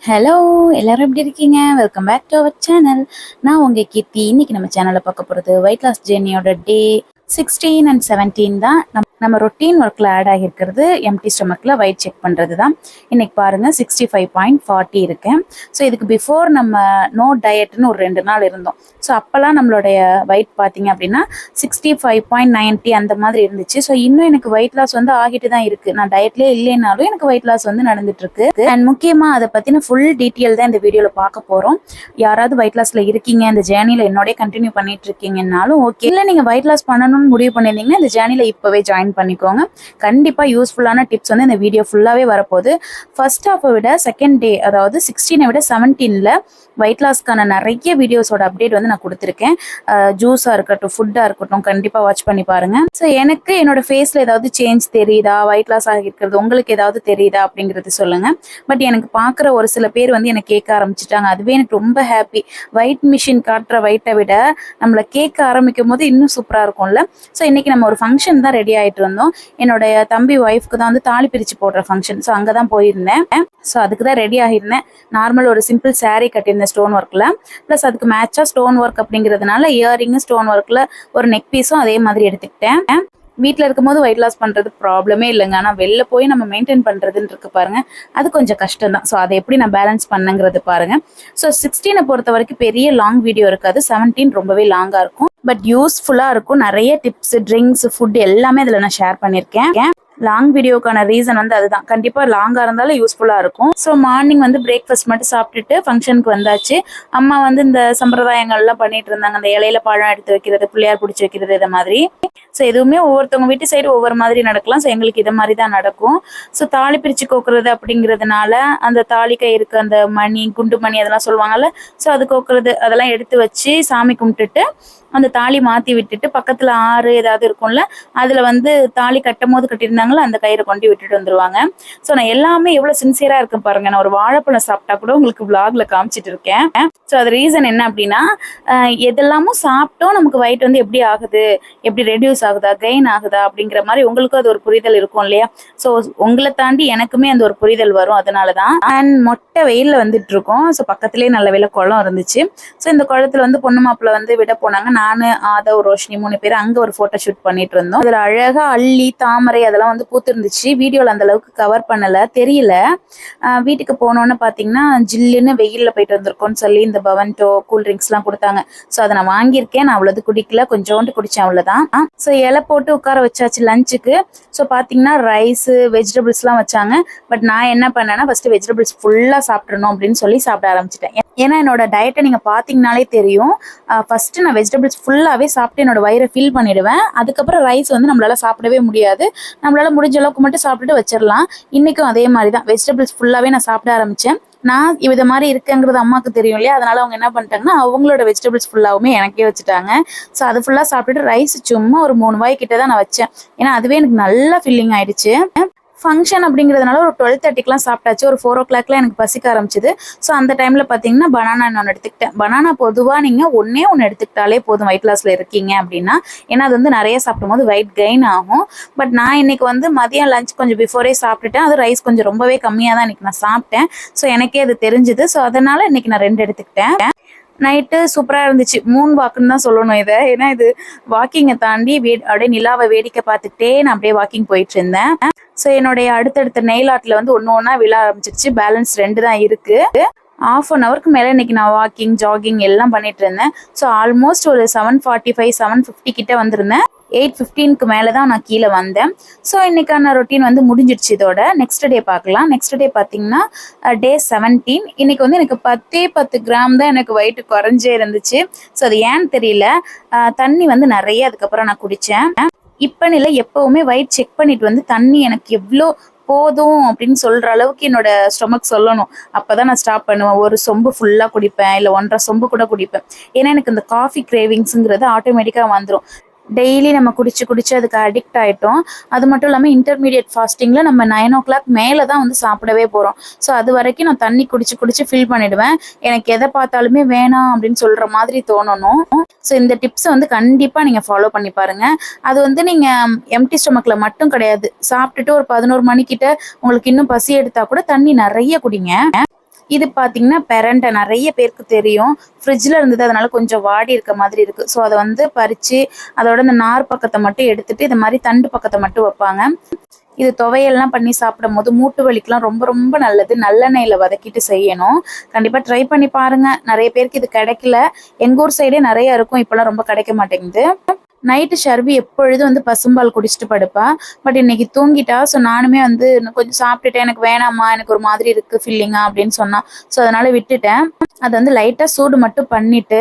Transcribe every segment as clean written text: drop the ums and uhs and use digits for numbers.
Hello எல்லாரும் எப்படி இருக்கீங்க? Welcome back to our channel. நான் உங்கள் கீர்த்தி. இன்னைக்கு நம்ம சேனலில் பார்க்க போகிறது வெயிட் லாஸ் ஜேர்னியோட டே 16 அண்ட் 17 தான். நம்ம ரொட்டீன் ஒர்க்கில் ஆட் ஆகியிருக்கிறது எம்டி ஸ்டொமக்கில் வெயிட் செக் பண்ணுறது தான். இன்றைக்கி பாருங்கள் 65.40 இருக்கேன். ஸோ இதுக்கு பிஃபோர் நம்ம நோ டயட்னு ஒரு 2 நாள் இருந்தோம். ஸோ அப்போல்லாம் நம்மளுடைய வெயிட் பார்த்தீங்க அப்படின்னா 65.90 அந்த மாதிரி இருந்துச்சு. ஸோ இன்னும் எனக்கு வெயிட் லாஸ் வந்து ஆகிட்டு தான் இருக்குது. நான் டயட்லேயே இல்லைனாலும் எனக்கு வெயிட் லாஸ் வந்து நடந்துட்டுருக்கு. அண்ட் முக்கியமாக அதை பற்றின ஃபுல் டீட்டெயில் தான் இந்த வீடியோவில் பார்க்க போகிறோம். யாராவது வெயிட் லாஸில் இருக்கீங்க, இந்த ஜேர்னியில் என்னோடய கண்டினியூ பண்ணிட்டு இருக்கீங்கன்னாலும் ஓகே, இல்லை நீங்கள் வெயிட் லாஸ் பண்ணணும்னு முடிவு பண்ணியிருந்தீங்கன்னா இந்த ஜேர்னியில் இப்போவே ஜாயின் பண்ணிக்கோங்க. கண்டிப்பாக யூஸ்ஃபுல்லான டிப்ஸ் வந்து இந்த வீடியோ ஃபுல்லாகவே வரப்போகுது. ஃபர்ஸ்ட் ஹாஃபை விட செகண்ட் டே, அதாவது 16 விட 17ல் வெயிட் லாஸ்க்கான நிறைய வீடியோஸோட அப்டேட் வந்து நான் கொடுத்துருக்கேன். ஜூஸாக இருக்கட்டும், ஃபுட்டாக இருக்கட்டும், கண்டிப்பாக வாட்ச் பண்ணி பாருங்கள். ஸோ எனக்கு என்னோட ஃபேஸில் ஏதாவது சேஞ்ச் தெரியுதா, வெயிட் லாஸ் ஆகிருக்கிறது உங்களுக்கு ஏதாவது தெரியுதா அப்படிங்கிறது சொல்லுங்கள். பட் எனக்கு பார்க்குற ஒரு சில பேர் வந்து எனக்கு கேட்க ஆரம்பிச்சிட்டாங்க. அதுவே எனக்கு ரொம்ப ஹாப்பி. வெயிட் மிஷின் காட்டுற வெயிட்டை விட நம்மளை கேட்க ஆரம்பிக்கும் போது இன்னும் சூப்பராக இருக்கும்ல. ஸோ இன்றைக்கி நம்ம ஒரு ஃபங்க்ஷன் தான் ரெடி ஆகிட்டு இருந்தோம். என்னுடைய தம்பி ஒய்ஃப்க்கு தான் வந்து தாலி பிரித்து போடுற ஃபங்க்ஷன். ஸோ அங்கே தான் போயிருந்தேன். ஸோ அதுக்கு தான் ரெடி ஆகியிருந்தேன். நார்மல் ஒரு சிம்பிள் சாரீ கட்டியிருந்தேன் ஸ்டோன் ஒர்க்கில். ப்ளஸ் அதுக்கு மேட்சாக ஸ்டோன் ஒர்க் அப்படிங்கிறதுனால இயரிங்கும் ஸ்டோன் ஒர்க்கில் ஒரு நெக் பீஸும் அதே மாதிரி எடுத்துக்கிட்டேன். வீட்டில் இருக்கும்போது வெயிட் லாஸ் பண்ணுறது ப்ராப்ளமே இல்லைங்க. ஆனால் வெளில போய் நம்ம மெயின்டைன் பண்ணுறதுன்னு இருக்கு பாருங்க, அது கொஞ்சம் கஷ்டம் தான். ஸோ அதை எப்படி நான் பேலன்ஸ் பண்ணுங்கிறது பாருங்க. ஸோ 16 பொறுத்த வரைக்கும் பெரிய லாங் வீடியோ இருக்காது. 17 ரொம்பவே லாங்காக இருக்கும். பட் யூஸ்ஃபுல்லாக இருக்கும். நிறைய டிப்ஸ், ட்ரிங்க்ஸ், ஃபுட் எல்லாமே இதில் நான் ஷேர் பண்ணியிருக்கேன். லாங் வீடியோக்கான ரீசன் வந்து அதுதான். கண்டிப்பாக லாங்காக இருந்தாலும் யூஸ்ஃபுல்லாக இருக்கும். ஸோ மார்னிங் வந்து பிரேக்ஃபாஸ்ட் மட்டும் சாப்பிட்டுட்டு ஃபங்க்ஷனுக்கு வந்தாச்சு. அம்மா வந்து இந்த சம்பிரதாயங்கள்லாம் பண்ணிட்டு இருந்தாங்க. அந்த இலையில பழம் எடுத்து வைக்கிறது, பிள்ளையார் பிடிச்சி வைக்கிறது, இதை மாதிரி. ஸோ எதுவுமே ஒவ்வொருத்தவங்க வீட்டு சைடு ஒவ்வொரு மாதிரி நடக்கலாம். ஸோ எங்களுக்கு இதை மாதிரி தான் நடக்கும். ஸோ தாலி பிரித்து கோக்குறது அப்படிங்கிறதுனால அந்த தாலி கயிறுக்கு அந்த மணி, குண்டு மணி அதெல்லாம் சொல்லுவாங்கல்ல. ஸோ அது கோக்குறது அதெல்லாம் எடுத்து வச்சு சாமி கும்பிட்டுட்டு அந்த தாலி மாற்றி விட்டுட்டு பக்கத்தில் ஆறு ஏதாவது இருக்கும்ல, அதில் வந்து தாலி கட்டும் போது கட்டியிருந்தாங்களோ அந்த கயிறை கொண்டு விட்டுட்டு வந்துடுவாங்க. ஸோ நான் எல்லாமே எவ்வளோ சின்சியராக இருக்கேன் பாருங்கள். நான் ஒரு வாழைப்பழம் சாப்பிட்டா கூட உங்களுக்கு விளாகில் காமிச்சிட்டு இருக்கேன். ஸோ அது ரீசன் என்ன அப்படின்னா, எதெல்லாமும் சாப்பிட்டோம் நமக்கு வெயிட் வந்து எப்படி ஆகுது, எப்படி ரெடியூஸ் ஆகுதா, கெயின் ஆகுதா அப்படிங்கிற மாதிரி உங்களுக்கும் அது ஒரு புரிதல் இருக்கும் இல்லையா. ஸோ உங்களை தாண்டி எனக்குமே அந்த ஒரு புரிதல் வரும். அதனால தான். அண்ட் மொட்டை வெயிலில் வந்துட்டு இருக்கோம். ஸோ பக்கத்துலேயே நல்ல வேலை குளம் இருந்துச்சு. ஸோ இந்த குளத்தில் வந்து பொண்ணு மாப்பிள்ளை வந்து விட போனாங்க. நானு, ஆதவ், ரோஷினி 3 பேர் அங்கே ஒரு ஃபோட்டோ ஷூட் பண்ணிட்டு இருந்தோம். அதில் அழகாக அள்ளி, தாமரை அதெல்லாம் வந்து பூத்துருந்துச்சு. வீடியோவில் அந்த அளவுக்கு கவர் பண்ணலை, தெரியல. வீட்டுக்கு போனோன்னு பார்த்தீங்கன்னா ஜில்லுன்னு வெயிலில் போயிட்டு வந்திருக்கோன்னு சொல்லி இந்த பவன்டோ கூல்ட்ரிங்க்ஸ்லாம் கொடுத்தாங்க. ஸோ அதை நான் வாங்கியிருக்கேன். நான் அவ்வளோது குடிக்கல, கொஞ்சோண்டு குடித்தேன், அவ்வளோதான். ஸோ இலை போட்டு உட்கார வச்சாச்சு லஞ்சுக்கு. ஸோ பார்த்தீங்கன்னா ரைஸு, வெஜிடபிள்ஸ்லாம் வச்சாங்க. பட் நான் என்ன பண்ணேன்னா ஃபஸ்ட்டு வெஜிடபிள்ஸ் ஃபுல்லாக சாப்பிட்றணும் அப்படின்னு சொல்லி சாப்பிட ஆரம்பிச்சிட்டேன். ஏன்னா என்னோட டயட்டை நீங்கள் பார்த்தீங்கனாலே தெரியும். ஃபஸ்ட்டு நான் வெஜிடபிள்ஸ் ஃபுல்லாகவே சாப்பிட்டு என்னோட வயிறை ஃபில் பண்ணிவிடுவேன். அதுக்கப்புறம் ரைஸ் வந்து நம்மளால் சாப்பிடவே முடியாது. நம்மளால் முடிஞ்ச அளவுக்கு மட்டும் சாப்பிட்டுட்டு வச்சிடலாம். இன்றைக்கும் அதே மாதிரி தான் வெஜிடபிள்ஸ் ஃபுல்லாகவே நான் சாப்பிட ஆரம்பித்தேன். நான் இது மாதிரி இருக்குங்கிறது அம்மாவுக்கு தெரியும் இல்லையா. அதனால் அவங்க என்ன பண்ணிட்டாங்கன்னா அவங்களோட வெஜிடபிள்ஸ் ஃபுல்லாகவுமே எனக்கே வச்சுட்டாங்க. ஸோ அது ஃபுல்லாக சாப்பிட்டுட்டு ரைஸ் சும்மா ஒரு 3 வாய் கிட்ட தான் நான் வச்சேன். ஏன்னா அதுவே எனக்கு நல்லா ஃபில்லிங் ஆயிடுச்சு. ஃபங்க்ஷன் அப்படிங்கிறதுனால ஒரு 12:30க்கெலாம் சாப்பிட்டாச்சு. ஒரு 4 o'clockலாம் எனக்கு பசிக்க ஆரம்பிச்சிது. ஸோ அந்த டைமில் பார்த்தீங்கன்னா பனானா நான் எடுத்துக்கிட்டேன். பனானா பொதுவாக நீங்கள் ஒன்று எடுத்துக்கிட்டாலே போதும் வெயிட் லாஸில் இருக்கீங்க அப்படின்னா. ஏன்னா அது வந்து நிறைய சாப்பிடும் போது வெயிட் கெயின் ஆகும். பட் நான் இன்றைக்கி வந்து மதியம் லஞ்ச் கொஞ்சம் பிஃபோரே சாப்பிட்டுட்டேன். அது ரைஸ் கொஞ்சம் ரொம்பவே கம்மியாக தான் இன்றைக்கி நான் சாப்பிட்டேன். ஸோ எனக்கே அது தெரிஞ்சுது. ஸோ அதனால் இன்றைக்கி நான் 2 எடுத்துக்கிட்டேன். நைட்டு சூப்பராக இருந்துச்சு. மூன் வாக்குன்னு தான் சொல்லணும் இதை. ஏன்னா இது வாக்கிங்கை தாண்டி அப்படியே நிலாவை வேடிக்கை பார்த்துக்கிட்டே நான் அப்படியே வாக்கிங் போயிட்டு இருந்தேன். ஸோ என்னுடைய அடுத்தடுத்த நெயில் ஆர்ட்டில் வந்து ஒன்று ஒன்றா விழ ஆரம்பிச்சிருச்சு. பேலன்ஸ் 2 தான் இருக்குது. 1/2 hourக்கு மேலே இன்றைக்கி நான் வாக்கிங், ஜாகிங் எல்லாம் பண்ணிட்டு இருந்தேன். ஸோ ஆல்மோஸ்ட் ஒரு 7:45, 7:50 கிட்ட வந்திருந்தேன். 8:15க்கு மேலே தான் நான் கீழே வந்தேன். ஸோ இன்றைக்கான ரொட்டீன் வந்து முடிஞ்சிடுச்சு. இதோட நெக்ஸ்ட் டே பார்க்கலாம். நெக்ஸ்ட் டே பார்த்தீங்கன்னா டே 17. இன்றைக்கி வந்து எனக்கு 10 கிராம் தான் எனக்கு வெயிட் குறைஞ்சே இருந்துச்சு. ஸோ அது ஏன்னு தெரியல. தண்ணி வந்து நிறைய அதுக்கப்புறம் நான் குடித்தேன். இப்போ இல்லை, எப்போவுமே வெயிட் செக் பண்ணிட்டு வந்து தண்ணி எனக்கு எவ்வளோ போதும் அப்படின்னு சொல்கிற அளவுக்கு என்னோட ஸ்டொமக் சொல்லணும். அப்போ தான் நான் ஸ்டாப் பண்ணுவேன். ஒரு சொம்பு ஃபுல்லாக குடிப்பேன், இல்லை 1.5 சொம்பு கூட குடிப்பேன். ஏன்னா எனக்கு இந்த காஃபி கிரேவிங்ஸுங்கிறது ஆட்டோமேட்டிக்காக வந்துடும். டெய்லி நம்ம குடிச்சு அதுக்கு அடிக்ட் ஆகிட்டோம். அது மட்டும் இல்லாமல் இன்டர்மீடியட் ஃபாஸ்டிங்கில் நம்ம 9 o'clock மேலே தான் வந்து சாப்பிடவே போகிறோம். ஸோ அது வரைக்கும் நான் தண்ணி குடிச்சு ஃபில் பண்ணிவிடுவேன். எனக்கு எதை பார்த்தாலுமே வேணாம் அப்படின்னு சொல்கிற மாதிரி தோணணும். ஸோ இந்த டிப்ஸை வந்து கண்டிப்பாக நீங்கள் ஃபாலோ பண்ணி பாருங்கள். அது வந்து நீங்கள் எம்டி ஸ்டொமக்கில் மட்டும் கிடையாது. சாப்பிட்டுட்டு ஒரு 11 மணிக்கிட்ட உங்களுக்கு இன்னும் பசி எடுத்தால் கூட தண்ணி நிறைய குடிங்க. இது பார்த்தீங்கன்னா பெரண்டை நிறைய பேருக்கு தெரியும். ஃப்ரிட்ஜில் இருந்தது, அதனால கொஞ்சம் வாடி இருக்க மாதிரி இருக்குது. ஸோ அதை வந்து பறித்து அதோட இந்த நார் பக்கத்தை மட்டும் எடுத்துட்டு இது மாதிரி தண்டு பக்கத்தை மட்டும் வைப்பாங்க. இது துவையெல்லாம் பண்ணி சாப்பிடும் போது மூட்டு வலிக்கெலாம் ரொம்ப ரொம்ப நல்லது. நல்லெண்ணெயில் வதக்கிட்டு செய்யணும். கண்டிப்பாக ட்ரை பண்ணி பாருங்கள். நிறைய பேருக்கு இது கிடைக்கல. எங்கள் ஊர் சைடே நிறைய இருக்கும், இப்போலாம் ரொம்ப கிடைக்க மாட்டேங்குது. நைட்டு ஷர்வி எப்பொழுதும் வந்து பசும்பால் குடிச்சிட்டு படுப்பா. பட் இன்னைக்கு தூங்கிட்டா. ஸோ நானுமே வந்து இன்னும் கொஞ்சம் சாப்பிட்டுட்டேன், எனக்கு வேணாம்மா, எனக்கு ஒரு மாதிரி இருக்குது ஃபீலிங்கா அப்படின்னு சொன்னா. ஸோ அதனால விட்டுட்டேன். அதை வந்து லைட்டாக சூடு மட்டும் பண்ணிட்டு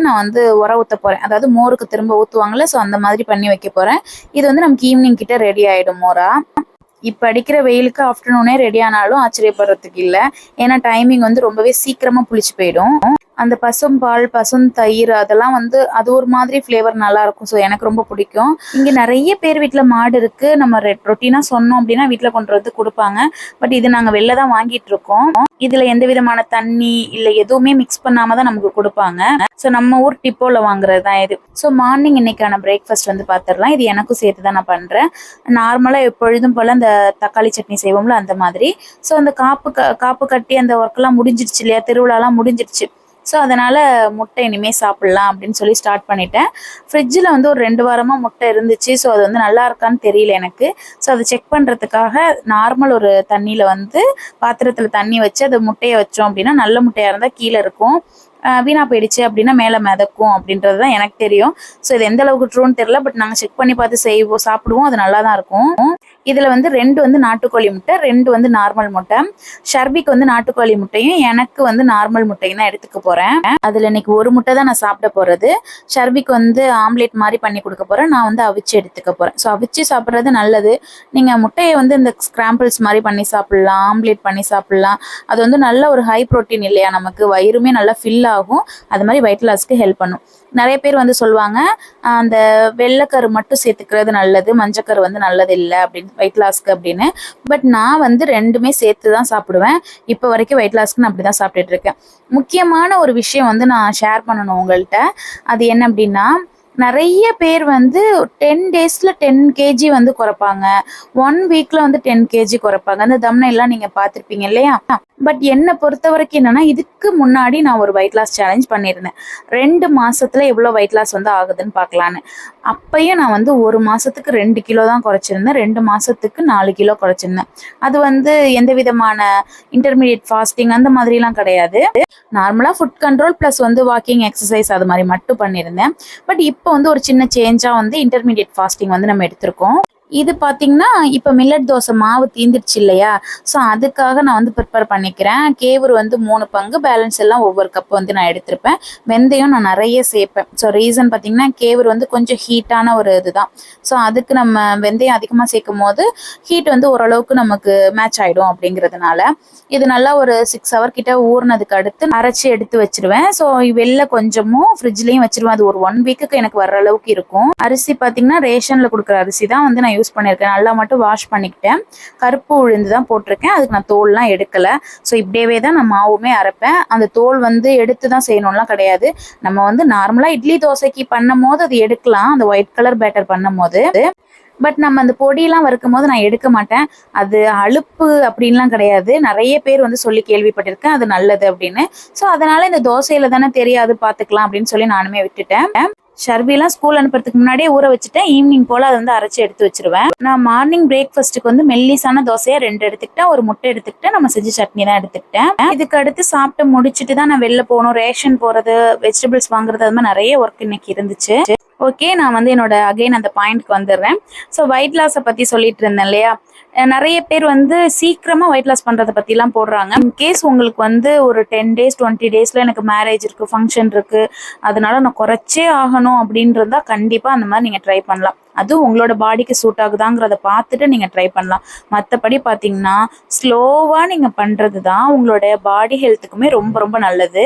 நான் வந்து உர ஊற்ற போகிறேன். அதாவது மோருக்கு திரும்ப ஊற்றுவாங்கள்ல, ஸோ அந்த மாதிரி பண்ணி வைக்க போகிறேன். இது வந்து நமக்கு ஈவினிங் கிட்ட ரெடி ஆகிடும் மோரா. இப்போ அடிக்கிற வெயிலுக்கு ஆஃப்டர்நூனே ரெடி ஆனாலும் ஆச்சரியப்படுறதுக்கு இல்லை. ஏன்னா டைமிங் வந்து ரொம்பவே சீக்கிரமாக புளிச்சு போயிடும். அந்த பசும்பால், தயிர் அதெல்லாம் வந்து அது ஒரு மாதிரி ஃப்ளேவர் நல்லா இருக்கும். ஸோ எனக்கு ரொம்ப பிடிக்கும். இங்கே நிறைய பேர் வீட்டில் மாடு இருக்கு. நம்ம ரொட்டீனாக சொன்னோம் அப்படின்னா வீட்டில் கொண்டு வந்து கொடுப்பாங்க. பட் இது நாங்கள் வெளில தான் வாங்கிட்டு இருக்கோம். இதுல எந்த விதமான தண்ணி இல்லை எதுவுமே மிக்ஸ் பண்ணாம தான் நமக்கு கொடுப்பாங்க. ஸோ நம்ம ஊர் டிப்போல வாங்குறது தான் இது. ஸோ மார்னிங் இன்னைக்கான பிரேக்ஃபாஸ்ட் வந்து பார்த்துடலாம். இது எனக்கும் சேர்த்து தான் நான் பண்றேன். நார்மலாக எப்பொழுதும் போல அந்த தக்காளி சட்னி செய்வோம்ல அந்த மாதிரி. ஸோ அந்த காப்பு கட்டி அந்த ஒர்க்கெல்லாம் முடிஞ்சிடுச்சு இல்லையா, திருவிழாலாம் முடிஞ்சிடுச்சு. ஸோ அதனால் முட்டை இனிமேல் சாப்பிட்லாம் அப்படின்னு சொல்லி ஸ்டார்ட் பண்ணிட்டேன். ஃப்ரிட்ஜில் வந்து ஒரு 2 வாரமாக முட்டை இருந்துச்சு. ஸோ அது வந்து நல்லா இருக்கான்னு தெரியல எனக்கு. ஸோ அதை செக் பண்ணுறதுக்காக நார்மல் ஒரு தண்ணியில் வந்து பாத்திரத்தில் தண்ணி வச்சு அது முட்டையை வச்சோம் அப்படின்னா நல்ல முட்டையாக இருந்தால் கீழே இருக்கும், வீணா போயிடுச்சு அப்படின்னா மேலே மிதக்கும் அப்படின்றது தான் எனக்கு தெரியும். ஸோ இது எந்த அளவுக்கு ட்ரூன்னு தெரியல. பட் நாங்கள் செக் பண்ணி பார்த்து சாப்பிடுவோம். அது நல்லா தான் இருக்கும். இதில் வந்து 2 வந்து நாட்டுக்கோழி முட்டை, 2 வந்து நார்மல் முட்டை. ஷர்பிக்கு வந்து நாட்டுக்கோழி முட்டையும் எனக்கு வந்து நார்மல் முட்டையும் தான் எடுத்துக்க போகிறேன். அதில் இன்னைக்கு ஒரு முட்டை தான் நான் சாப்பிட போகிறது. ஷர்பிக்கு வந்து ஆம்லேட் மாதிரி பண்ணி கொடுக்க போகிறேன். நான் வந்து அவிச்சு எடுத்துக்க போகிறேன். ஸோ அவிச்சு சாப்பிட்றது நல்லது. நீங்கள் முட்டையை வந்து இந்த ஸ்கிராம்பிள்ஸ் மாதிரி பண்ணி சாப்பிட்லாம், ஆம்லேட் பண்ணி சாப்பிட்லாம். அது வந்து நல்ல ஒரு ஹை ப்ரோட்டீன் இல்லையா, நமக்கு வயிறுமே நல்லா ஃபில் ஆகும். அது மாதிரி வெயிட் லாஸ்க்கு ஹெல்ப் பண்ணும். நிறைய பேர் வந்து சொல்லுவாங்க அந்த வெள்ளைக்கரு மட்டும் சேர்த்துக்கிறது நல்லது, மஞ்சக்கரு வந்து நல்லது இல்லை அப்படின்னு வெயிட் லாஸ்க்கு அப்படின்னு. பட் நான் வந்து 2மே சேர்த்து தான் சாப்பிடுவேன். இப்போ வரைக்கும் வெயிட் லாஸ்க்கு நான் அப்படி தான் சாப்பிட்டுட்டு இருக்கேன். முக்கியமான ஒரு விஷயம் வந்து நான் ஷேர் பண்ணணும் உங்கள்கிட்ட. அது என்ன அப்படின்னா, நிறைய பேர் வந்து 10 daysல 10 kg வந்து குறைப்பாங்க, 1 weekல வந்து 10 kg குறைப்பாங்க. அந்த தம்னைலாம் நீங்க பார்த்துருப்பீங்க இல்லையா. பட் என்னை பொறுத்த வரைக்கும் என்னன்னா, இதுக்கு முன்னாடி நான் ஒரு வெயிட் லாஸ் சேலஞ்ச் பண்ணியிருந்தேன். 2 மாசத்துல எவ்வளோ வெயிட் லாஸ் வந்து ஆகுதுன்னு பார்க்கலான்னு. அப்பயும் நான் வந்து 1 மாசத்துக்கு 2 கிலோ தான் குறைச்சிருந்தேன், 2 மாசத்துக்கு 4 கிலோ குறைச்சிருந்தேன். அது வந்து எந்த விதமான இன்டர்மீடியட் ஃபாஸ்டிங் அந்த மாதிரிலாம் கிடையாது. நார்மலா ஃபுட் கண்ட்ரோல் ப்ளஸ் வந்து வாக்கிங், எக்ஸசைஸ் அது மாதிரி மட்டும் பண்ணியிருந்தேன். பட் இப்போ வந்து ஒரு சின்ன சேஞ்சா வந்து இன்டர்மீடியட் ஃபாஸ்டிங் வந்து நம்ம எடுத்திருக்கோம். இது பார்த்தீங்கன்னா இப்போ மில்லட் தோசை மாவு தீந்துருச்சு இல்லையா, ஸோ அதுக்காக நான் வந்து ப்ரிப்பேர் பண்ணிக்கிறேன். கேவுரு வந்து 3 பங்கு, பேலன்ஸ் எல்லாம் ஒவ்வொரு கப் வந்து நான் எடுத்திருப்பேன். வெந்தயம் நான் நிறைய சேர்ப்பேன். ஸோ ரீசன் பார்த்தீங்கன்னா கேவுரு வந்து கொஞ்சம் ஹீட்டான ஒரு இதுதான். ஸோ அதுக்கு நம்ம வெந்தயம் அதிகமாக சேர்க்கும் போது ஹீட் வந்து ஓரளவுக்கு நமக்கு மேட்ச் ஆகிடும் அப்படிங்கிறதுனால இது நல்லா ஒரு 6 hour கிட்ட ஊறினதுக்கு அடுத்து அரைச்சி எடுத்து வச்சிருவேன். ஸோ வெளில கொஞ்சமும் ஃப்ரிட்ஜ்லேயும் வச்சிருவேன். அது ஒரு 1 weekக்கு எனக்கு வர்ற அளவுக்கு இருக்கும். அரிசி பார்த்தீங்கன்னா ரேஷனில் கொடுக்குற அரிசி தான் வந்து நான் யூஸ் பண்ணியிருக்கேன். நல்லா மட்டும் வாஷ் பண்ணிக்கிட்டேன். கருப்பு உளுந்து தான் போட்டிருக்கேன். அதுக்கு நான் தோல்லாம் எடுக்கலை. ஸோ இப்படியே தான் நான் மாவுமே அரைப்பேன். அந்த தோல் வந்து எடுத்து தான் செய்யணும்லாம் கிடையாது. நம்ம வந்து நார்மலாக இட்லி தோசைக்கு பண்ணும் போது அது எடுக்கலாம், அந்த ஒயிட் கலர் பேட்டர் பண்ணும் போது. பட் நம்ம அந்த பொடியெல்லாம் வறுக்கும் போது நான் எடுக்க மாட்டேன். அது அலுப்பு அப்படின்லாம் கிடையாது. நிறைய பேர் வந்து சொல்லி கேள்விப்பட்டிருக்கேன் அது நல்லது அப்படின்னு. ஸோ அதனால இந்த தோசையில தானே தெரியாது, பார்த்துக்கலாம் அப்படின்னு சொல்லி நானுமே விட்டுட்டேன். ஷர்பிலாம் ஸ்கூல் அனுப்புறதுக்கு முன்னாடியே ஊற வச்சுட்டேன். ஈவினிங் போல் அதை வந்து அரைச்சி எடுத்து வச்சிருவேன். நான் மார்னிங் பிரேக்ஃபாஸ்ட்டுக்கு வந்து மெல்லிசான தோசையாக 2 எடுத்துக்கிட்டேன், ஒரு முட்டை எடுத்துக்கிட்டேன், நம்ம செஞ்ச சட்னி தான் எடுத்துக்கிட்டேன். இதுக்கு அடுத்து சாப்பிட்டு முடிச்சுட்டு தான் நான் வெளில போகணும். ரேஷன் போகிறது, வெஜிடபிள்ஸ் வாங்குறது, அது மாதிரி நிறைய ஒர்க் இன்னைக்கு இருந்துச்சு. ஓகே, நான் வந்து என்னோட அகைன் அந்த பாயிண்ட்க்கு வந்துடுறேன். ஸோ வெயிட் லாஸை பற்றி சொல்லிட்டு இருந்தேன் இல்லையா, நிறைய பேர் வந்து சீக்கிரமாக வெயிட் லாஸ் பண்ணுறதை பற்றிலாம் போடுறாங்க. இன்கேஸ் உங்களுக்கு வந்து ஒரு 10 days 20 daysல எனக்கு மேரேஜ் இருக்குது, ஃபங்க்ஷன் இருக்குது, அதனால நான் குறைச்சே ஆகணும் அப்படின்றதா கண்டிப்பாக அந்த மாதிரி நீங்கள் ட்ரை பண்ணலாம். அதுவும் உங்களோட பாடிக்கு சூட் ஆகுதாங்கிறத பார்த்துட்டு நீங்கள் ட்ரை பண்ணலாம். மற்றபடி பார்த்தீங்கன்னா ஸ்லோவாக நீங்கள் பண்ணுறது தான் உங்களோட பாடி ஹெல்த்துக்குமே ரொம்ப ரொம்ப நல்லது.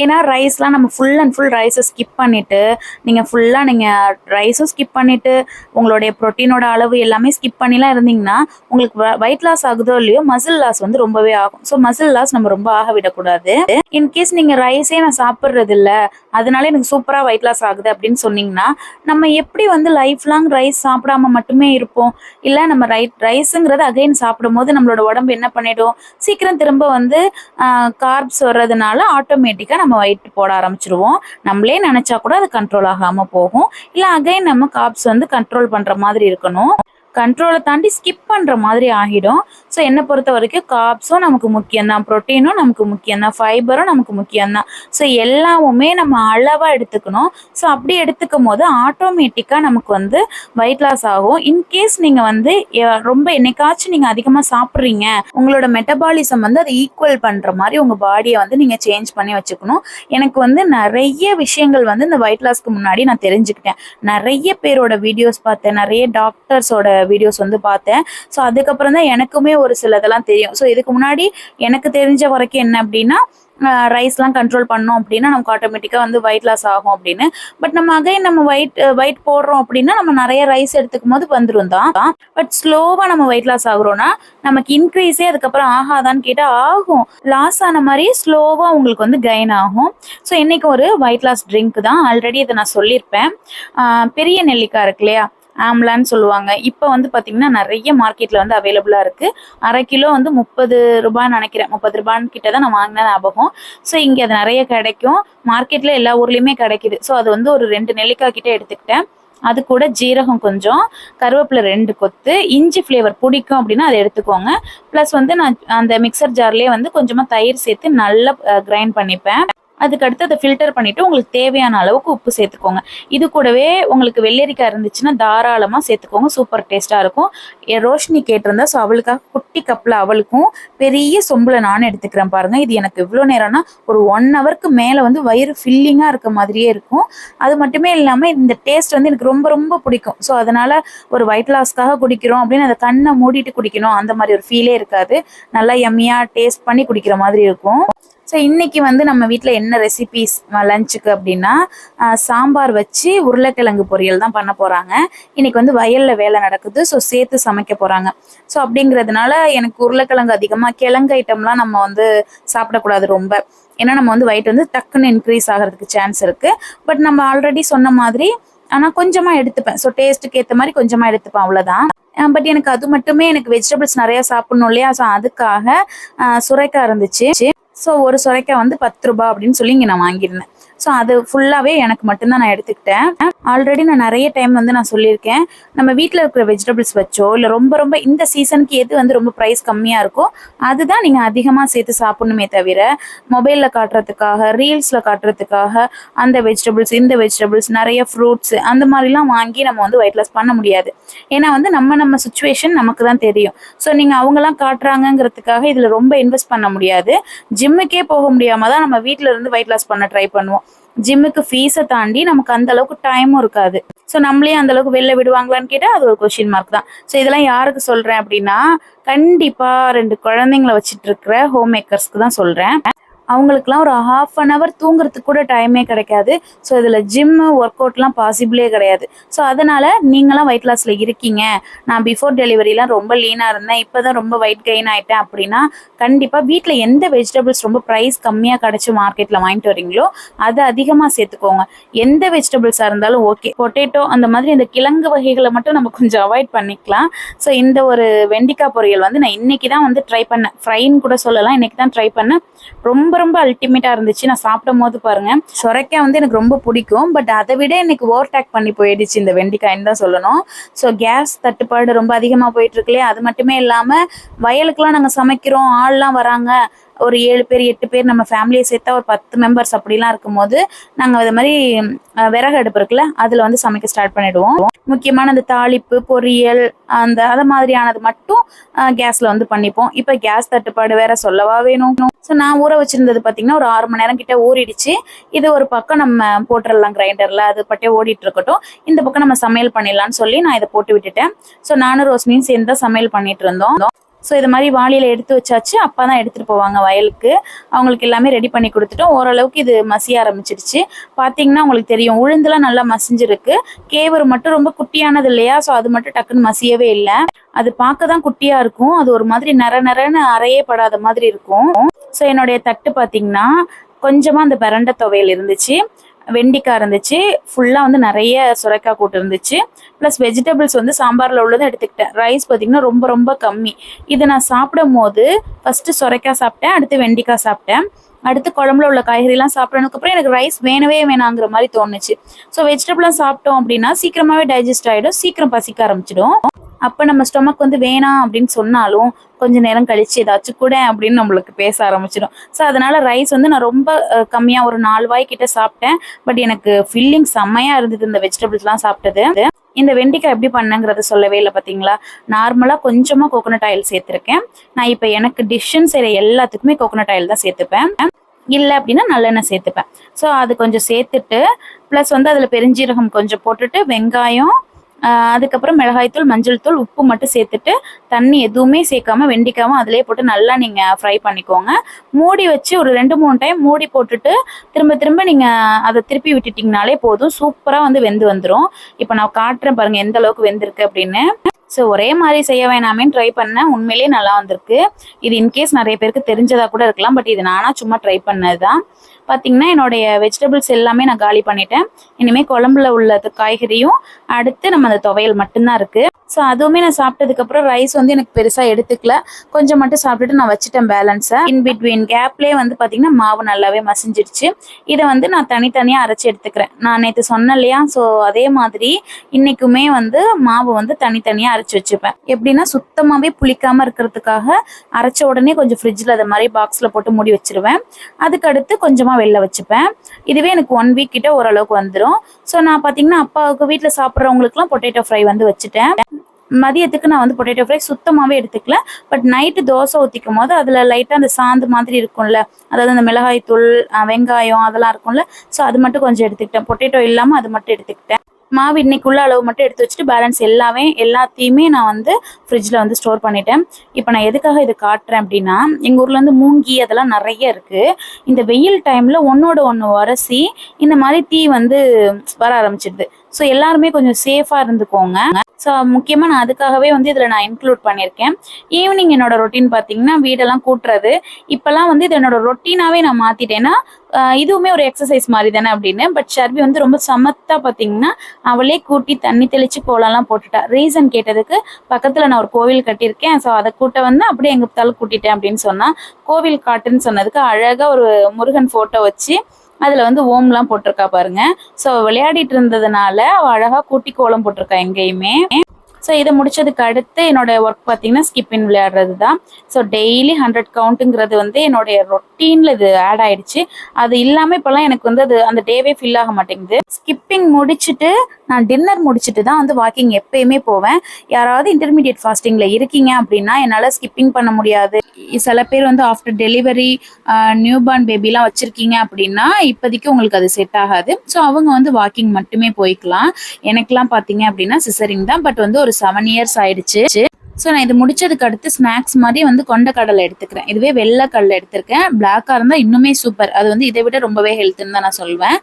ஏன்னா ரைஸ்லாம் நம்ம ஃபுல் அண்ட் ஃபுல் ரைஸை ஸ்கிப் பண்ணிவிட்டு நீங்கள் ரைஸும் ஸ்கிப் பண்ணிவிட்டு உங்களுடைய ப்ரோட்டீனோட அளவு எல்லாமே ஸ்கிப் பண்ணிலாம் இருந்தீங்கன்னா உங்களுக்கு வெயிட் லாஸ் ஆகுதோ இல்லையோ மசில் லாஸ் வந்து ரொம்பவே ஆகும். ஸோ மசில் லாஸ் நம்ம ரொம்ப ஆக விடக்கூடாது. இன்கேஸ் நீங்கள் ரைஸே நான் சாப்பிட்றது இல்லை அதனால எனக்கு சூப்பராக வெயிட் லாஸ் ஆகுது அப்படின்னு சொன்னீங்கன்னா நம்ம எப்படி வந்து லைஃப் லாங் ரைஸ் சாப்பிடாம மட்டுமே இருப்போம்? இல்லை நம்ம ரைஸுங்கிறது அகைன் சாப்பிடும் போது நம்மளோட உடம்பு என்ன பண்ணிடும், சீக்கிரம் திரும்ப வந்து கார்ப்ஸ் வர்றதுனால ஆட்டோமேட்டிக்காக நம்ம வெயிட் போட ஆரம்பிச்சிருவோம். நம்மளே நினச்சா கூட அது கண்ட்ரோல் ஆகாமல் போகும். இல்லை அகைன் நம்ம கார்ப்ஸ் வந்து கண்ட்ரோல் பண்ணுற மாதிரி இருக்கணும். கண்ட்ரோலை தாண்டி ஸ்கிப் பண்ணுற மாதிரி ஆகிடும். ஸோ என்னை பொறுத்த வரைக்கும் கார்ப்ஸும் நமக்கு முக்கியம்தான், ப்ரோட்டீனும் நமக்கு முக்கியம்தான், ஃபைபரும் நமக்கு முக்கியம்தான். ஸோ எல்லாமுமே நம்ம அளவாக எடுத்துக்கணும். ஸோ அப்படி எடுத்துக்கும் போது ஆட்டோமேட்டிக்காக நமக்கு வந்து வெயிட் லாஸ் ஆகும். இன்கேஸ் நீங்கள் வந்து ரொம்ப என்னைக்காச்சும் நீங்கள் அதிகமாக சாப்பிட்றீங்க, உங்களோட மெட்டபாலிசம் வந்து அதை ஈக்குவல் பண்ணுற மாதிரி உங்கள் பாடியை வந்து நீங்கள் சேஞ்ச் பண்ணி வச்சுக்கணும். எனக்கு வந்து நிறைய விஷயங்கள் வந்து இந்த வெயிட் லாஸ்க்கு முன்னாடி நான் தெரிஞ்சுக்கிட்டேன். நிறைய பேரோட வீடியோஸ் பார்த்தேன், நிறைய டாக்டர்ஸோட வீடியோஸ் வந்து பார்த்தேன். ஸோ அதுக்கப்புறம் தான் எனக்குமே ஒரு சிலதெல்லாம் தெரியும். ஸோ இதுக்கு முன்னாடி எனக்கு தெரிஞ்ச வரைக்கும் என்ன அப்படின்னா ரைஸ்லாம் கண்ட்ரோல் பண்ணோம் அப்படின்னா நமக்கு ஆட்டோமேட்டிக்காக வந்து வெயிட் லாஸ் ஆகும் அப்படின்னு. பட் நம்ம அகைன் நம்ம வெயிட் போடுறோம் அப்படின்னா நம்ம நிறைய ரைஸ் எடுத்துக்கும் போது வந்துடும் தான். பட் ஸ்லோவாக நம்ம வெயிட் லாஸ் ஆகுறோம்னா நமக்கு இன்க்ரீஸே அதுக்கப்புறம் ஆகாதான்னு கேட்டால் ஆகும். லாஸ் ஆன மாதிரி ஸ்லோவாக உங்களுக்கு வந்து கெயின் ஆகும். ஸோ இன்னைக்கு ஒரு வெயிட் லாஸ் ட்ரிங்க் தான். ஆல்ரெடி இதை நான் சொல்லியிருப்பேன். பெரிய நெல்லிக்காய் இருக்கு இல்லையா, ஆம்லான்னு சொல்லுவாங்க. இப்போ வந்து பார்த்தீங்கன்னா நிறைய மார்க்கெட்டில் வந்து அவைலபிளாக இருக்குது. அரை கிலோ வந்து 30 ரூபான்னு நினைக்கிறேன், 30 ரூபான்னு கிட்ட தான் நான் வாங்கின ஞாபகம். ஸோ இங்கே அது நிறைய கிடைக்கும். மார்க்கெட்டில் எல்லா ஊர்லேயுமே கிடைக்குது. ஸோ அது வந்து ஒரு 2 நெல்லிக்காய் கிட்டே எடுத்துக்கிட்டேன். அது கூட ஜீரகம் கொஞ்சம், கருவேப்பிலை 2 கொத்து, இஞ்சி ஃப்ளேவர் பிடிக்கும் அப்படின்னா அதை எடுத்துக்கோங்க. ப்ளஸ் வந்து நான் அந்த மிக்சர் ஜார்லேயே வந்து கொஞ்சமாக தயிர் சேர்த்து நல்லா கிரைண்ட் பண்ணிப்பேன். அதுக்கடுத்து அதை ஃபில்டர் பண்ணிவிட்டு உங்களுக்கு தேவையான அளவுக்கு உப்பு சேர்த்துக்கோங்க. இது கூடவே உங்களுக்கு வெள்ளரிக்காய் இருந்துச்சுன்னா தாராளமாக சேர்த்துக்கோங்க, சூப்பர் டேஸ்ட்டாக இருக்கும். ரோஷினி கேட்டிருந்தா, ஸோ அவளுக்காக குட்டி கப்பில் அவளுக்கும் பெரிய சொம்பில் நானும் எடுத்துக்கிறேன் பாருங்கள். இது எனக்கு எவ்வளோ நேரம்னா ஒரு 1 ஹவருக்கு மேலே வந்து வயிறு ஃபில்லிங்காக இருக்க மாதிரியே இருக்கும். அது மட்டுமே இல்லாமல் இந்த டேஸ்ட் வந்து எனக்கு ரொம்ப ரொம்ப பிடிக்கும். ஸோ அதனால் ஒரு வெயிட் லாஸ்க்காக குடிக்கிறோம் அப்படின்னு அதை கண்ணை மூடிட்டு குடிக்கணும் அந்த மாதிரி ஒரு ஃபீலே இருக்காது. நல்லா யம்மியாக டேஸ்ட் பண்ணி குடிக்கிற மாதிரி இருக்கும். ஸோ இன்றைக்கி வந்து நம்ம வீட்டில் என்ன ரெசிபீஸ் லஞ்சுக்கு அப்படின்னா சாம்பார் வச்சு உருளைக்கிழங்கு பொரியல் தான் பண்ண போகிறாங்க. இன்றைக்கி வந்து வயலில் வேலை நடக்குது. ஸோ சேர்த்து சமைக்க போகிறாங்க. ஸோ அப்படிங்கிறதுனால எனக்கு உருளைக்கிழங்கு அதிகமாக கிழங்கு ஐட்டம்லாம் நம்ம வந்து சாப்பிடக்கூடாது ரொம்ப. ஏன்னா நம்ம வந்து வெயிட் வந்து டக்குன்னு இன்க்ரீஸ் ஆகிறதுக்கு சான்ஸ் இருக்குது. பட் நம்ம ஆல்ரெடி சொன்ன மாதிரி ஆனால் கொஞ்சமாக எடுத்துப்பேன். ஸோ டேஸ்ட்டுக்கு ஏற்ற மாதிரி கொஞ்சமாக எடுத்துப்பேன், அவ்வளோதான். பட் எனக்கு அது மட்டுமே எனக்கு வெஜிடபிள்ஸ் நிறையா சாப்பிட்ணும் இல்லையா, ஸோ அதுக்காக சுரைக்காய் இருந்துச்சு. ஸோ ஒரு சுரைக்காய் வந்து 10 ரூபாய் அப்படின்னு சொல்லி இங்கே நான் வாங்கியிருந்தேன். ஸோ அது ஃபுல்லாகவே எனக்கு மட்டும்தான் நான் எடுத்துக்கிட்டேன். ஆல்ரெடி நான் நிறைய டைம் வந்து நான் சொல்லியிருக்கேன், நம்ம வீட்டில் இருக்கிற வெஜிடபிள்ஸ் வச்சோ இல்லை ரொம்ப ரொம்ப இந்த சீசனுக்கு எது வந்து ரொம்ப ப்ரைஸ் கம்மியாக இருக்கோ அதுதான் நீங்கள் அதிகமாக சேர்த்து சாப்பிட்ணுமே தவிர மொபைலில் காட்டுறதுக்காக ரீல்ஸில் காட்டுறதுக்காக அந்த வெஜிடபிள்ஸ் இந்த வெஜிடபிள்ஸ் நிறைய ஃப்ரூட்ஸ் அந்த மாதிரிலாம் வாங்கி நம்ம வந்து வெயிட் லாஸ் பண்ண முடியாது. ஏன்னா வந்து நம்ம சுச்சுவேஷன் நமக்கு தான் தெரியும். ஸோ நீங்கள் அவங்களாம் காட்டுறாங்கங்கிறதுக்காக இதில் ரொம்ப இன்வெஸ்ட் பண்ண முடியாது. ஜிம்முக்கே போக முடியாமல் தான் நம்ம வீட்டில் இருந்து வெயிட் லாஸ் பண்ண ட்ரை பண்ணுவோம். ஜிம்முக்கு ஃபீஸை தாண்டி நமக்கு அந்த அளவுக்கு டைமும் இருக்காது. ஸோ நம்மளே அந்த அளவுக்கு வெளில விடுவாங்களான்னு கேட்டால் அது ஒரு கொஸ்டின் மார்க் தான். ஸோ இதெல்லாம் யாருக்கு சொல்கிறேன் அப்படின்னா கண்டிப்பாக 2 குழந்தைங்கள வச்சுட்டு இருக்கிற ஹோம் மேக்கர்ஸ்க்கு தான் சொல்கிறேன். அவங்களுக்குலாம் ஒரு 1/2 அன் ஹவர் தூங்குறதுக்கு கூட டைமே கிடைக்காது. ஸோ இதில் ஜிம்மு ஒர்க் அவுட்லாம் பாசிபிளே கிடையாது. ஸோ அதனால் நீங்களாம் வெயிட் லாஸில் இருக்கீங்க, நான் பிஃபோர் டெலிவரிலாம் ரொம்ப லீனாக இருந்தேன், இப்போ தான் ரொம்ப வெயிட் கெயின் ஆகிட்டேன் அப்படின்னா கண்டிப்பாக வீட்டில் எந்த வெஜிடபிள்ஸ் ரொம்ப ப்ரைஸ் கம்மியாக கிடச்சி மார்க்கெட்டில் வாங்கிட்டு வரீங்களோ அதை அதிகமாக சேர்த்துக்கோங்க. எந்த வெஜிடபிள்ஸாக இருந்தாலும் ஓகே, பொட்டேட்டோ அந்த மாதிரி இந்த கிழங்கு வகைகளை மட்டும் நம்ம கொஞ்சம் அவாய்ட் பண்ணிக்கலாம். ஸோ இந்த ஒரு வெண்டிக்காய் பொரியல் வந்து நான் இன்றைக்கி தான் வந்து ட்ரை பண்ணேன், ஃப்ரைன்னு கூட சொல்லலாம், இன்றைக்கி தான் ட்ரை பண்ணேன். ரொம்ப ரொம்ப அல்டிமேட்டாக இருந்துச்சு. நான் சாப்பிடும் போது பாருங்கள், சொரைக்காய் வந்து எனக்கு ரொம்ப பிடிக்கும். பட் அதை விட எனக்கு ஓவர்டேக் பண்ணி போயிடுச்சு இந்த வெண்டிக்காய்ன்னு தான் சொல்லணும். ஸோ கேஸ் தட்டுப்பாடு ரொம்ப அதிகமாக போயிட்டுருக்கு இல்லையா, அது மட்டுமே இல்லாமல் வயலுக்கெலாம் நாங்கள் சமைக்கிறோம், ஆள்லாம் வராங்க, ஒரு 7 பேர் 8 பேர் நம்ம ஃபேமிலியை சேர்த்தா ஒரு 10 மெம்பர்ஸ் அப்படிலாம் இருக்கும்போது நாங்கள் இது மாதிரி விறகு அடுப்பு இருக்குல்ல அதில் வந்து சமைக்க ஸ்டார்ட் பண்ணிவிடுவோம். முக்கியமான அந்த தாளிப்பு பொரியல் அது மாதிரியானது மட்டும் கேஸில் வந்து பண்ணிப்போம். இப்போ கேஸ் தட்டுப்பாடு வேற சொல்லவா வேணும். ஸோ நான் ஊற வச்சுருந்தது பார்த்திங்கன்னா ஒரு 6 மணி நேரம் கிட்ட ஊறிடுச்சு. இது ஒரு பக்கம் நம்ம போட்டுடலாம் கிரைண்டரில், அது பட்டே ஓடிட்டு இருக்கட்டும். இந்த பக்கம் நம்ம சமையல் பண்ணிடலான்னு சொல்லி நான் இதை போட்டு விட்டுட்டேன். ஸோ நானும் ரோஷினியும் சேர்ந்து தான் சமையல் பண்ணிட்டு இருந்தோம். ஸோ இது மாதிரி வாளியில் எடுத்து வச்சாச்சு. அப்பா தான் எடுத்துகிட்டு போவாங்க வயலுக்கு. அவங்களுக்கு எல்லாமே ரெடி பண்ணி கொடுத்துட்டோம். ஓரளவுக்கு இது மசிய ஆரம்பிச்சிடுச்சு. பார்த்தீங்கன்னா உங்களுக்கு தெரியும், உளுந்துலாம் நல்லா மசிஞ்சிருக்கு. கேவரு மட்டும் ரொம்ப குட்டியானது இல்லையா, ஸோ அது மட்டும் டக்குன்னு மசியவே இல்லை. அது பார்க்க தான் குட்டியாக இருக்கும், அது ஒரு மாதிரி நரன்னு அறையே படாத மாதிரி இருக்கும். ஸோ என்னுடைய தட்டு பார்த்தீங்கன்னா கொஞ்சமாக அந்த பிரண்டை துவையல் இருந்துச்சு, வெண்டிக்காய் இருந்துச்சு, ஃபுல்லாக வந்து நிறைய சுரைக்காய் கூட்டு இருந்துச்சு, ப்ளஸ் வெஜிடபிள்ஸ் வந்து சாம்பாரில் உள்ளதை எடுத்துக்கிட்டேன். ரைஸ் பார்த்திங்கன்னா ரொம்ப ரொம்ப கம்மி. இதை நான் சாப்பிடும் போது ஃபஸ்ட்டு சுரைக்காய் சாப்பிட்டேன், அடுத்து வெண்டிக்காய் சாப்பிட்டேன், அடுத்து குழம்புல உள்ள காய்கறிலாம் சாப்பிட்டதுக்கப்புறம் எனக்கு ரைஸ் வேணாங்கிற மாதிரி தோணுச்சு. ஸோ வெஜிடபிள்லாம் சாப்பிட்டோம் அப்படின்னா சீக்கிரமாகவே டைஜஸ்ட் ஆகிடும், சீக்கிரம் பசிக்க ஆரம்பிச்சிடும். அப்போ நம்ம ஸ்டொமக் வந்து வேணாம் அப்படின்னு சொன்னாலும் கொஞ்சம் நேரம் கழிச்சு ஏதாச்சும் கூட அப்படின்னு நம்மளுக்கு பேச ஆரம்பிச்சிடும். ஸோ அதனால ரைஸ் வந்து நான் ரொம்ப கம்மியாக ஒரு 4 வாய் கிட்ட சாப்பிட்டேன். பட் எனக்கு ஃபில்லிங் செம்மையாக இருந்தது இந்த வெஜிடபிள்ஸ்லாம் சாப்பிட்டது. இந்த வெண்டிக்காய் எப்படி பண்ணங்கிறத சொல்லவே இல்லை பார்த்தீங்களா. நார்மலாக கொஞ்சமாக கோகோனட் ஆயில் சேர்த்துருக்கேன். நான் இப்போ எனக்கு டிஷ்ஷுன்னு செய்கிற எல்லாத்துக்குமே கோகோனட் ஆயில் தான் சேர்த்துப்பேன், இல்லை அப்படின்னா நல்லெண்ணெய் சேர்த்துப்பேன். ஸோ அது கொஞ்சம் சேர்த்துட்டு ப்ளஸ் வந்து அதில் பெருஞ்சீரகம் கொஞ்சம் போட்டுட்டு வெங்காயம், அதுக்கப்புறம் மிளகாய்த்தூள், மஞ்சள் தூள், உப்பு மட்டும் சேர்த்துட்டு தண்ணி எதுவுமே சேர்க்காம வெண்டிக்காவும் அதிலே போட்டு நல்லா நீங்கள் ஃப்ரை பண்ணிக்கோங்க. மூடி வச்சு ஒரு 2-3 டைம் மூடி போட்டுட்டு திரும்ப நீங்கள் அதை திருப்பி விட்டுட்டிங்கனாலே போதும், சூப்பராக வந்து வெந்து வந்துடும். இப்போ நான் காட்டுறேன் பாருங்கள் எந்த அளவுக்கு வெந்திருக்கு அப்படின்னு. ஸோ ஒரே மாதிரி செய்ய வேணாமேன்னு ட்ரை பண்ணேன், உண்மையிலேயே நல்லா வந்திருக்கு. இது இன்கேஸ் நிறைய பேருக்கு தெரிஞ்சதாக கூட இருக்கலாம், பட் இது நானாக சும்மா ட்ரை பண்ணது தான். பார்த்தீங்கன்னா என்னுடைய வெஜிடபிள்ஸ் எல்லாமே நான் காலி பண்ணிட்டேன். இனிமேல் குழம்புல உள்ளது காய்கறியும் அடுத்து நம்ம அந்த துவையல் மட்டும்தான் இருக்குது. ஸோ அதுவுமே நான் சாப்பிட்டதுக்கப்புறம் ரைஸ் வந்து எனக்கு பெருசாக எடுத்துக்கல, கொஞ்சம் மட்டும் சாப்பிட்டுட்டு நான் வச்சுட்டேன் பேலன்ஸை. இன் பிட்வீன் கேப்லேயே வந்து பார்த்திங்கன்னா மாவு நல்லாவே மசிஞ்சிடுச்சு. இதை வந்து நான் தனித்தனியாக அரைச்சி எடுத்துக்கிறேன். நான் நேற்று சொன்னேன் இல்லையா, ஸோ அதே மாதிரி இன்றைக்குமே வந்து மாவு வந்து தனித்தனியாக அரைச்சி வச்சுப்பேன். எப்படின்னா சுத்தமாகவே புளிக்காமல் இருக்கிறதுக்காக அரைச்ச உடனே கொஞ்சம் ஃப்ரிட்ஜில் அதை மாதிரி பாக்ஸில் போட்டு மூடி வச்சுருவேன். அதுக்கடுத்து கொஞ்சமாக வெளில வச்சுப்பேன். இதுவே எனக்கு 1 வீக் கிட்ட ஓரளவுக்கு வந்துடும். ஸோ நான் பார்த்தீங்கன்னா அப்பாவுக்கு வீட்டில் சாப்பிட்றவங்களுக்குலாம் பொட்டேட்டோ ஃப்ரை வந்து வச்சுட்டேன். மதியத்துக்கு நான் வந்து பொட்டேட்டோ ஃப்ரை சுத்தமாகவே எடுத்துக்கல, பட் நைட்டு தோசை ஊற்றிக்கும் போது அதில் லைட்டாக அந்த சாந்து மாதிரி இருக்கும்ல, அதாவது அந்த மிளகாய் தூள், வெங்காயம் அதெல்லாம் இருக்கும்ல, ஸோ அது மட்டும் கொஞ்சம் எடுத்துக்கிட்டேன். பொட்டேட்டோ இல்லாமல் அது மட்டும் எடுத்துக்கிட்டேன். மாவு இன்னைக்குள்ள அளவு மட்டும் எடுத்து வச்சுட்டு பேலன்ஸ் எல்லாத்தையுமே நான் வந்து ஃப்ரிட்ஜில் வந்து ஸ்டோர் பண்ணிட்டேன். இப்போ நான் எதுக்காக இதை காட்டுறேன் அப்படின்னா, எங்கள் ஊரில் வந்து மூங்கி அதெல்லாம் நிறைய இருக்குது. இந்த வெயில் டைமில் ஒன்றோட ஒன்று உரசி இந்த மாதிரி தீ வந்து வர ஆரம்பிச்சிடுது. ஸோ எல்லாருமே கொஞ்சம் சேஃபாக இருந்துக்கோங்க. ஸோ முக்கியமாக நான் அதுக்காகவே வந்து இதில் நான் இன்க்ளூட் பண்ணியிருக்கேன். ஈவினிங் என்னோட ரொட்டீன் பார்த்தீங்கன்னா வீடெல்லாம் கூட்டுறது. இப்போல்லாம் வந்து இது என்னோட ரொட்டீனாகவே நான் மாற்றிட்டேன்னா இதுவுமே ஒரு எக்ஸசைஸ் மாதிரி தானே அப்படின்னு. பட் ஷர்வி வந்து ரொம்ப சமத்தாக பார்த்தீங்கன்னா அவளே கூட்டி தண்ணி தெளித்து கோலம்லாம் போட்டுட்டா. ரீசன் கேட்டதுக்கு பக்கத்தில் நான் ஒரு கோவில் கட்டியிருக்கேன், ஸோ அதை கூட்ட வந்து அப்படியே எங்கே பார்த்தாலும் கூட்டிட்டேன் அப்படின்னு சொன்னால், கோவில் காட்டுன்னு சொன்னதுக்கு அழகாக ஒரு முருகன் ஃபோட்டோ வச்சு அதில் வந்து ஓம்லாம் போட்டிருக்கா பாருங்க. ஸோ விளையாடிட்டு இருந்ததுனால அவள் அழகாக கூட்டி கோலம் போட்டிருக்கா எங்கேயுமே. ஸோ இதை முடிச்சதுக்கு அடுத்து என்னோட ஒர்க் பார்த்தீங்கன்னா ஸ்கிப்பின் விளையாடுறது தான். ஸோ டெய்லி 100 கவுண்ட்டுங்கிறது வந்து என்னுடைய ரொட்டீனில் இது ஆட் ஆகிடுச்சு. அது இல்லாமல் இப்போல்லாம் எனக்கு வந்து அது அந்த டேவே ஃபில் ஆக மாட்டேங்குது. ஸ்கிப்பிங் முடிச்சுட்டு நான் டின்னர் முடிச்சுட்டு தான் வந்து வாக்கிங் எப்பயுமே போவேன். யாராவது இன்டர்மீடியட் ஃபாஸ்டிங்கில் இருக்கீங்க அப்படின்னா என்னால் ஸ்கிப்பிங் பண்ண முடியாது. சில பேர் வந்து ஆஃப்டர் டெலிவரி நியூபார்ன் பேபிலாம் வச்சுருக்கீங்க அப்படின்னா இப்போதைக்கு உங்களுக்கு அது செட் ஆகாது. ஸோ அவங்க வந்து வாக்கிங் மட்டுமே போய்க்கலாம். எனக்கெலாம் பார்த்தீங்க அப்படின்னா சிசரிங் தான், பட் வந்து ஒரு 7 இயர்ஸ் ஆயிடுச்சு. ஸோ நான் இது முடிச்சதுக்கு அடுத்து ஸ்நாக்ஸ் மாதிரி வந்து கொண்டக்கடலை எடுத்துக்கிறேன். இதுவே வெள்ளைக்கடலை எடுத்திருக்கேன். பிளாக்காக இருந்தால் இன்னுமே சூப்பர், அது வந்து இதை விட ரொம்பவே ஹெல்த்துன்னு தான் நான் சொல்வேன்.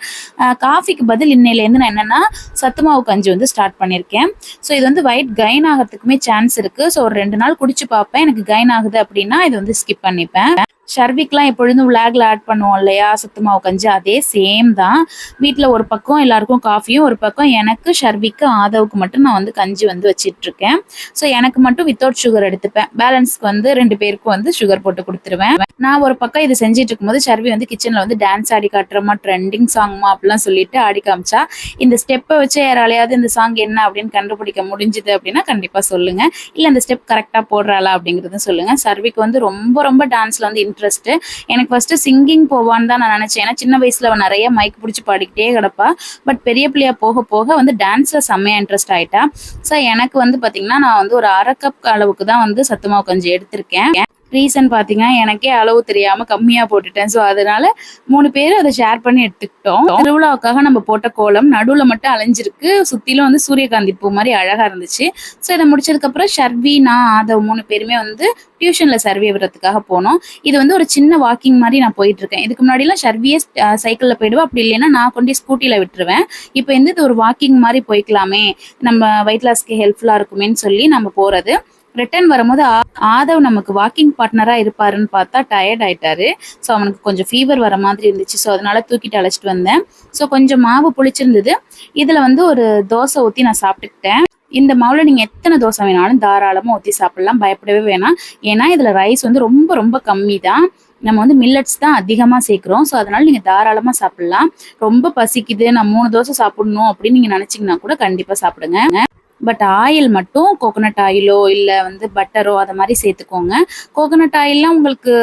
காஃபிக்கு பதில் இன்னையிலேருந்து நான் என்னென்னா சத்துமாவு கஞ்சி வந்து ஸ்டார்ட் பண்ணியிருக்கேன். ஸோ இது வந்து வெயிட் கெயின் ஆகிறதுக்குமே சான்ஸ் இருக்குது. ஸோ ஒரு 2 நாள் குடிச்சு பார்ப்பேன், எனக்கு கெயின் ஆகுது அப்படின்னா இது வந்து ஸ்கிப் பண்ணிப்பேன். ஷர்விக்லாம் எப்பொழுதும் விளாக்ல ஆட் பண்ணுவோம் இல்லையா சத்துமாவு கஞ்சி, அதே சேம் தான். வீட்டில் ஒரு பக்கம் எல்லாருக்கும் காஃபியும், ஒரு பக்கம் எனக்கு, ஷர்விக்கு, ஆதவுக்கு மட்டும் நான் வந்து கஞ்சி வந்து வச்சிட்ருக்கேன். ஸோ எனக்கு மட்டும் வித்தவுட் சுகர் எடுத்துப்பேன். பேலன்ஸ்க்கு வந்து 2 பேருக்கும் வந்து சுகர் போட்டு கொடுத்துருவேன். நான் ஒரு பக்கம் இது செஞ்சுட்டு இருக்கும்போது ஷர்வி வந்து கிச்சனில் வந்து டான்ஸ் ஆடி காட்டுறமா, ட்ரெண்டிங் சாங்மா அப்படிலாம் சொல்லிட்டு ஆடி காமிச்சா. இந்த ஸ்டெப்பை வச்சு யாராலையாவது இந்த சாங் என்ன அப்படின்னு கண்டுபிடிக்க முடிஞ்சுது அப்படின்னா கண்டிப்பாக சொல்லுங்கள். இல்லை இந்த ஸ்டெப் கரெக்டாக போடுறாளா அப்படிங்கிறதும் சொல்லுங்கள். ஷர்விக்கு வந்து ரொம்ப ரொம்ப டான்ஸில் வந்து இன்ட்ரெஸ்ட்டு. எனக்கு ஃபஸ்ட்டு சிங்கிங் போவான்னு தான் நான் நினச்சேன். ஏன்னா சின்ன வயசில் அவன் நிறைய மைக் பிடிச்சி பாடிக்கிட்டே கிடப்பா. பட் பெரிய பிள்ளையா போக போக வந்து டான்ஸில் செம்மையாக இன்ட்ரெஸ்ட் ஆகிட்டா. ஸோ எனக்கு வந்து பார்த்திங்கன்னா நான் வந்து ஒரு 1/2 கப் அளவுக்கு தான் வந்து சத்துமாவு கஞ்சி எடுத்திருக்கேன். ரீசன் பார்த்தீங்கன்னா, எனக்கே அளவு தெரியாம கம்மியா போட்டுட்டேன். ஸோ அதனால 3 பேரும் அத ஷேர் பண்ணி எடுத்துக்கிட்டோம். திருவிழாவுக்காக நம்ம போட்ட கோலம் நடுவுல மட்டும் அலைஞ்சிருக்கு. சுத்திலும் வந்து சூரியகாந்தி பூ மாரி அழகா இருந்துச்சு. ஸோ இத முடிச்சதுக்கப்புறம் ஷர்வி, நான், ஆதவ் 3 பேருமே வந்து டியூஷன்ல சர்வே விடுறதுக்காக போனோம். இது வந்து ஒரு சின்ன வாக்கிங் மாரி நான் போயிட்டுருக்கேன். இதுக்கு முன்னாடிலாம் ஷர்வியே சைக்கிள்ல போயிடுவேன். அப்படி இல்லைன்னா நான் கொண்டு ஸ்கூட்டில விட்டுருவேன். இப்ப வந்து இது ஒரு வாக்கிங் மாரி போய்க்கலாமே, நம்ம வெயிட் லாஸ்க்கு ஹெல்ப்ஃபுல்லா இருக்குமேன்னு சொல்லி நம்ம போறது. ரிட்டர்ன் வரும்போது ஆதவ் நமக்கு வாக்கிங் பார்ட்னரா இருப்பாருன்னு பார்த்தா டயர்ட் ஆயிட்டாரு. ஸோ அவனுக்கு கொஞ்சம் ஃபீவர் வர மாதிரி இருந்துச்சு. ஸோ அதனால தூக்கிட்டு அழைச்சிட்டு வந்தேன். ஸோ கொஞ்சம் மாவு புளிச்சிருந்தது. இதுல வந்து ஒரு தோசை ஊத்தி நான் சாப்பிட்டுக்கிட்டேன். இந்த மாவுல நீங்க எத்தனை தோசை வேணாலும் தாராளமா ஊத்தி சாப்பிடலாம். பயப்படவே வேணாம். ஏன்னா இதுல ரைஸ் வந்து ரொம்ப ரொம்ப கம்மி தான். நம்ம வந்து மில்லட்ஸ் தான் அதிகமா சேர்க்கிறோம். ஸோ அதனால நீங்க தாராளமா சாப்பிடலாம். ரொம்ப பசிக்குது, நான் 3 தோசை சாப்பிடணும் அப்படின்னு நீங்க நினைச்சீங்கன்னா கூட கண்டிப்பா சாப்பிடுங்க. பட் ஆயில் மட்டும் கோகோனட் ஆயிலோ இல்ல வந்து பட்டரோ அத மாதிரி சேர்த்துக்கோங்க. கோகோனட் ஆயில்லாம் உங்களுக்கு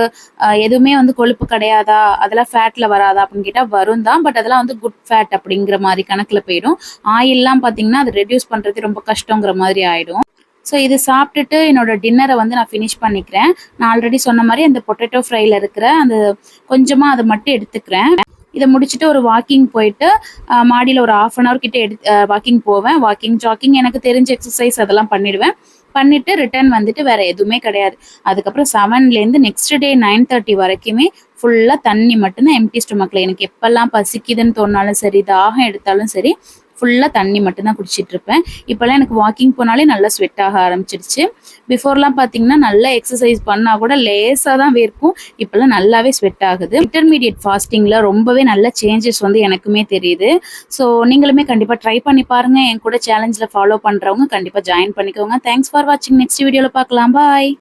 எதுவுமே வந்து கொழுப்பு கிடையாதா, அதெல்லாம் ஃபேட்ல வராதா அப்படின்னு கேட்டா வரும் தான். பட் அதெல்லாம் வந்து குட் ஃபேட் அப்படிங்கிற மாதிரி கணக்குல போயிடும். ஆயில்லாம் பார்த்தீங்கன்னா அது ரெடியூஸ் பண்றது ரொம்ப கஷ்டங்கிற மாதிரி ஆயிடும். ஸோ இது சாப்பிட்டுட்டு என்னோட டின்னரை வந்து நான் ஃபினிஷ் பண்ணிக்கிறேன். நான் ஆல்ரெடி சொன்ன மாதிரி அந்த பொட்டேட்டோ ஃப்ரைல இருக்கிற அந்த கொஞ்சமா அதை மட்டும் எடுத்துக்கிறேன். இதை முடிச்சுட்டு ஒரு வாக்கிங் போயிட்டு மாடியில் ஒரு 1/2 அன் ஹவர் கிட்ட வாக்கிங் போவேன். வாக்கிங் ஜாக்கிங் எனக்கு தெரிஞ்ச எக்ஸசைஸ் அதெல்லாம் பண்ணிடுவேன். பண்ணிட்டு ரிட்டர்ன் வந்துட்டு வேற எதுவுமே கிடையாது. அதுக்கப்புறம் 7லேருந்து நெக்ஸ்ட் டே 9:30 வரைக்குமே ஃபுல்லா தண்ணி மட்டும்தான் எம்டி ஸ்டொமக்ல. எனக்கு எப்பெல்லாம் பசிக்குதுன்னு தோணாலும் சரி, தாகம் எடுத்தாலும் சரி, ஃபுல்லா தண்ணி மட்டும்தான் குடிச்சிட்டு இருப்பேன். இப்பெல்லாம் எனக்கு வாக்கிங் போனாலே நல்லா ஸ்வெட் ஆக ஆரம்பிச்சிருச்சு. பிஃபோர்லாம் பார்த்தீங்கன்னா நல்லா எக்ஸசைஸ் பண்ணா கூட லேசாக தான் வேர்க்கும். இப்பெல்லாம் நல்லாவே ஸ்வெட் ஆகுது. இன்டர்மீடியட் ஃபாஸ்டிங்ல ரொம்பவே நல்ல சேஞ்சஸ் வந்து எனக்குமே தெரியுது. ஸோ நீங்களுமே கண்டிப்பாக ட்ரை பண்ணி பாருங்க. என் கூட சேலஞ்சில் ஃபாலோ பண்ணுறவங்க கண்டிப்பாக ஜாயின் பண்ணிக்கோங்க. தேங்க்ஸ் ஃபார் வாட்சிங். நெக்ஸ்ட் வீடியோவில் பார்க்கலாம். பாய்.